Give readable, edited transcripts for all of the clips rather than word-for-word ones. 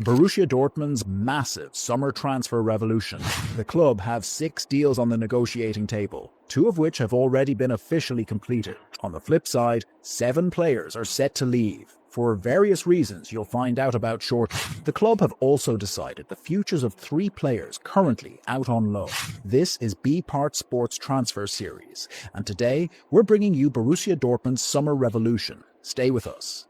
Borussia Dortmund's massive summer transfer revolution. The club have 6 deals on the negotiating table, 2 of which have already been officially completed. On the flip side, 7 players are set to leave, for various reasons you'll find out about shortly. The club have also decided the futures of 3 players currently out on loan. This is B-Part Sports Transfer Series, and today we're bringing you Borussia Dortmund's summer revolution. Stay with us.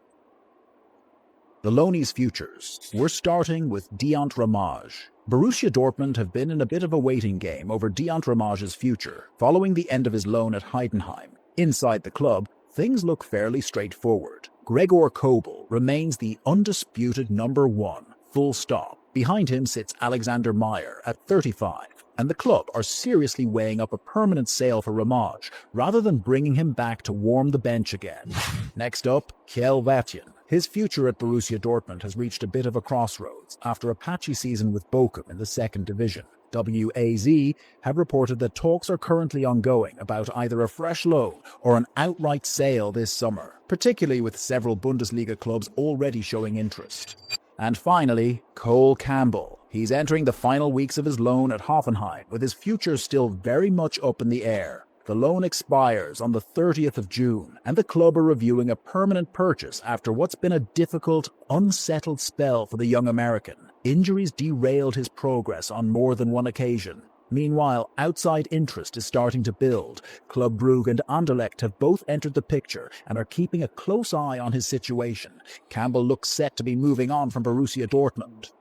The loanees' futures. We're starting with Deont Ramage. Borussia Dortmund have been in a bit of a waiting game over Deont Ramage's future, following the end of his loan at Heidenheim. Inside the club, things look fairly straightforward. Gregor Kobel remains the undisputed number 1, full stop. Behind him sits Alexander Meyer at 35, and the club are seriously weighing up a permanent sale for Ramage, rather than bringing him back to warm the bench again. Next up, Kjell Vatjen. His future at Borussia Dortmund has reached a bit of a crossroads after a patchy season with Bochum in the second division. WAZ have reported that talks are currently ongoing about either a fresh loan or an outright sale this summer, particularly with several Bundesliga clubs already showing interest. And finally, Cole Campbell. He's entering the final weeks of his loan at Hoffenheim, with his future still very much up in the air. The loan expires on the 30th of June, and the club are reviewing a permanent purchase after what's been a difficult, unsettled spell for the young American. Injuries derailed his progress on more than one occasion. Meanwhile, outside interest is starting to build. Club Brugge and Anderlecht have both entered the picture and are keeping a close eye on his situation. Campbell looks set to be moving on from Borussia Dortmund.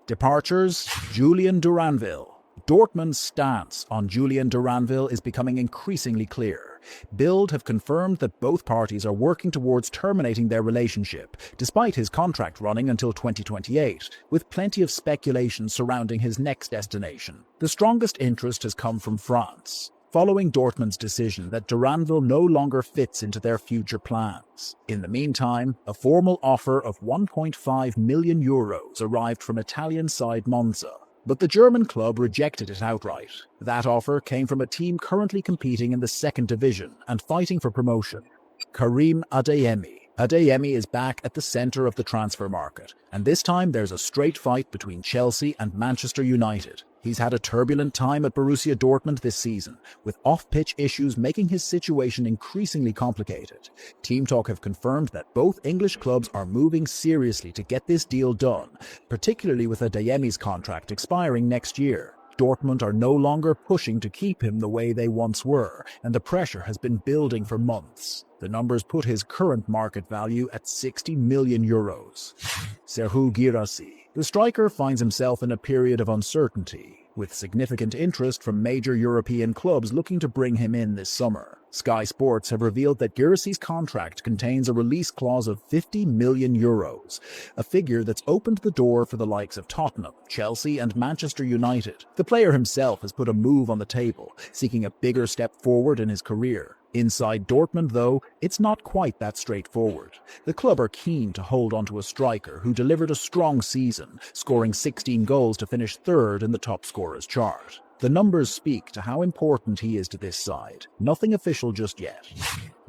Departures: Julian Duranville. Dortmund's stance on Julian Duranville is becoming increasingly clear. Bild have confirmed that both parties are working towards terminating their relationship, despite his contract running until 2028, with plenty of speculation surrounding his next destination. The strongest interest has come from France, following Dortmund's decision that Duranville no longer fits into their future plans. In the meantime, a formal offer of €1.5 million arrived from Italian side Monza, but the German club rejected it outright. That offer came from a team currently competing in the second division and fighting for promotion: Karim Adeyemi. Adeyemi is back at the centre of the transfer market, and this time there's a straight fight between Chelsea and Manchester United. He's had a turbulent time at Borussia Dortmund this season, with off-pitch issues making his situation increasingly complicated. Team Talk have confirmed that both English clubs are moving seriously to get this deal done, particularly with Adeyemi's contract expiring next year. Dortmund are no longer pushing to keep him the way they once were, and the pressure has been building for months. The numbers put his current market value at €60 million. Serhou Guirassy. The striker finds himself in a period of uncertainty, with significant interest from major European clubs looking to bring him in this summer. Sky Sports have revealed that Guirassy's contract contains a release clause of €50 million, a figure that's opened the door for the likes of Tottenham, Chelsea and Manchester United. The player himself has put a move on the table, seeking a bigger step forward in his career. Inside Dortmund, though, it's not quite that straightforward. The club are keen to hold onto a striker who delivered a strong season, scoring 16 goals to finish third in the top scorers chart. The numbers speak to how important he is to this side. Nothing official just yet.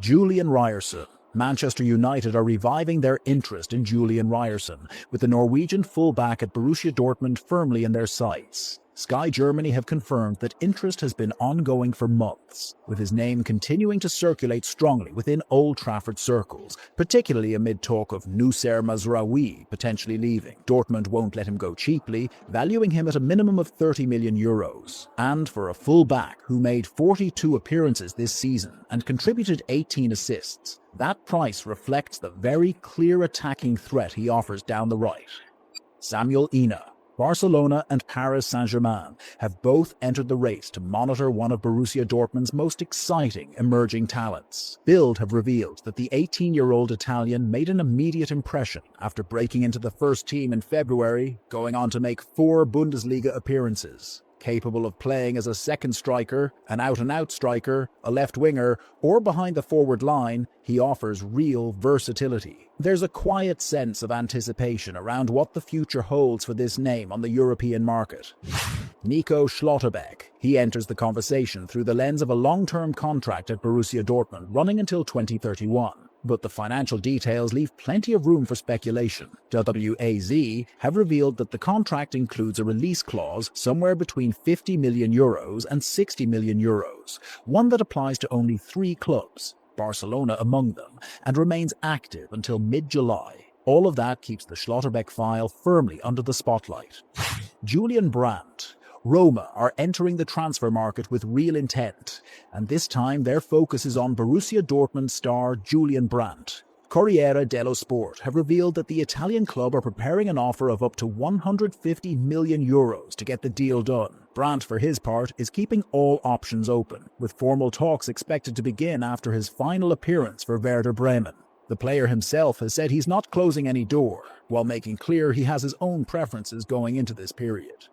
Julian Ryerson. Manchester United are reviving their interest in Julian Ryerson, with the Norwegian fullback at Borussia Dortmund firmly in their sights. Sky Germany have confirmed that interest has been ongoing for months, with his name continuing to circulate strongly within Old Trafford circles, particularly amid talk of Noussair Mazraoui potentially leaving. Dortmund won't let him go cheaply, valuing him at a minimum of €30 million. And for a full-back who made 42 appearances this season and contributed 18 assists, that price reflects the very clear attacking threat he offers down the right. Samuel Ina. Barcelona and Paris Saint-Germain have both entered the race to monitor one of Borussia Dortmund's most exciting emerging talents. Bild have revealed that the 18-year-old Italian made an immediate impression after breaking into the first team in February, going on to make 4 Bundesliga appearances. Capable of playing as a second striker, an out-and-out striker, a left winger, or behind the forward line, he offers real versatility. There's a quiet sense of anticipation around what the future holds for this name on the European market. Nico Schlotterbeck. He enters the conversation through the lens of a long-term contract at Borussia Dortmund running until 2031. But the financial details leave plenty of room for speculation. WAZ have revealed that the contract includes a release clause somewhere between €50 million and €60 million, one that applies to only 3 clubs, Barcelona among them, and remains active until mid-July. All of that keeps the Schlotterbeck file firmly under the spotlight. Julian Brandt. Roma are entering the transfer market with real intent, and this time their focus is on Borussia Dortmund star Julian Brandt. Corriere dello Sport have revealed that the Italian club are preparing an offer of up to €150 million to get the deal done. Brandt, for his part, is keeping all options open, with formal talks expected to begin after his final appearance for Werder Bremen. The player himself has said he's not closing any door, while making clear he has his own preferences going into this period.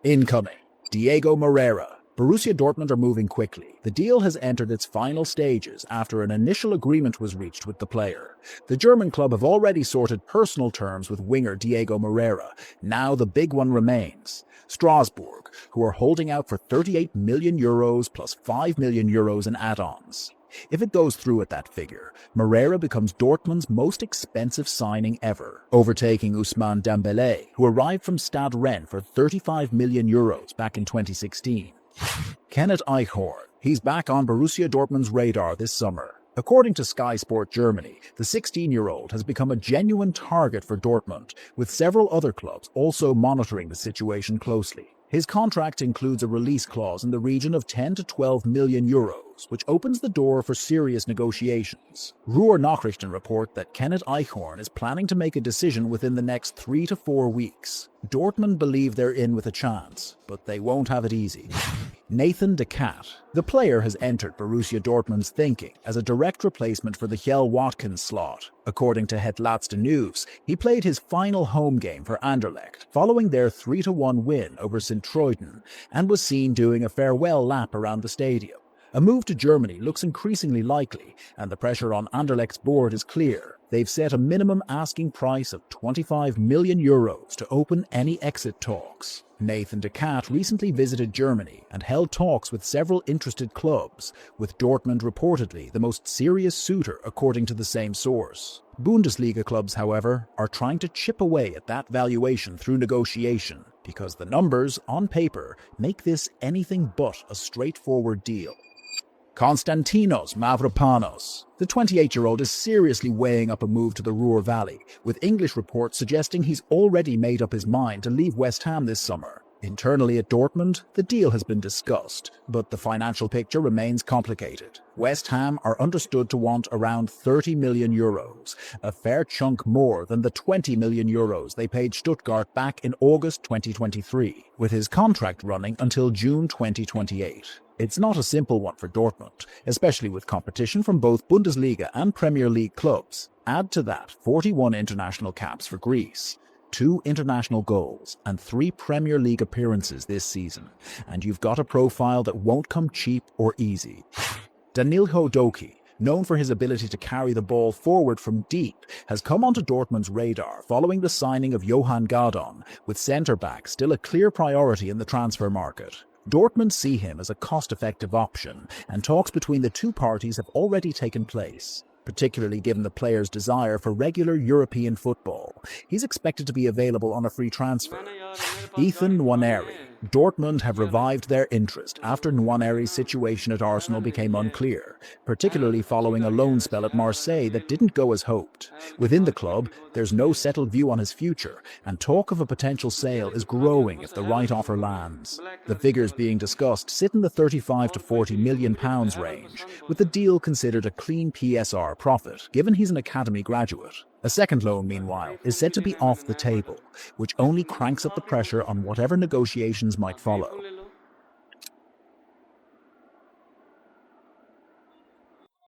Incoming. Diego Moreira. Borussia Dortmund are moving quickly. The deal has entered its final stages after an initial agreement was reached with the player. The German club have already sorted personal terms with winger Diego Moreira. Now the big one remains. Strasbourg, who are holding out for €38 million plus €5 million in add-ons. If it goes through at that figure, Moreira becomes Dortmund's most expensive signing ever, overtaking Ousmane Dembélé, who arrived from Stade Rennes for €35 million back in 2016. Kenneth Eichhorn. He's back on Borussia Dortmund's radar this summer. According to Sky Sport Germany, the 16-year-old has become a genuine target for Dortmund, with several other clubs also monitoring the situation closely. His contract includes a release clause in the region of €10 to €12 million, which opens the door for serious negotiations. Ruhr Nachrichten report that Kenneth Eichhorn is planning to make a decision within the next 3 to 4 weeks. Dortmund believe they're in with a chance, but they won't have it easy. Nathan de Cat. The player has entered Borussia Dortmund's thinking as a direct replacement for the Kjell Watkins slot. According to Het Laatste Nieuws, he played his final home game for Anderlecht, following their 3-1 win over Sint-Truiden, and was seen doing a farewell lap around the stadium. A move to Germany looks increasingly likely, and the pressure on Anderlecht's board is clear. They've set a minimum asking price of €25 million to open any exit talks. Nathan de Cat recently visited Germany and held talks with several interested clubs, with Dortmund reportedly the most serious suitor according to the same source. Bundesliga clubs, however, are trying to chip away at that valuation through negotiation, because the numbers, on paper, make this anything but a straightforward deal. Konstantinos Mavropanos. The 28-year-old is seriously weighing up a move to the Ruhr Valley, with English reports suggesting he's already made up his mind to leave West Ham this summer. Internally at Dortmund, the deal has been discussed, but the financial picture remains complicated. West Ham are understood to want around €30 million, a fair chunk more than the €20 million they paid Stuttgart back in August 2023, with his contract running until June 2028. It's not a simple one for Dortmund, especially with competition from both Bundesliga and Premier League clubs. Add to that 41 international caps for Greece, 2 international goals, and 3 Premier League appearances this season, and you've got a profile that won't come cheap or easy. Danilo Doki, known for his ability to carry the ball forward from deep, has come onto Dortmund's radar following the signing of Johan Gardon, with centre-back still a clear priority in the transfer market. Dortmund see him as a cost-effective option, and talks between the two parties have already taken place, particularly given the player's desire for regular European football. He's expected to be available on a free transfer. Ethan Nwaneri. Dortmund have revived their interest after Nwaneri's situation at Arsenal became unclear, particularly following a loan spell at Marseille that didn't go as hoped. Within the club, there's no settled view on his future, and talk of a potential sale is growing if the right offer lands. The figures being discussed sit in the £35 to £40 million range, with the deal considered a clean PSR profit, given he's an academy graduate. A second loan, meanwhile, is said to be off the table, which only cranks up the pressure on whatever negotiations might follow.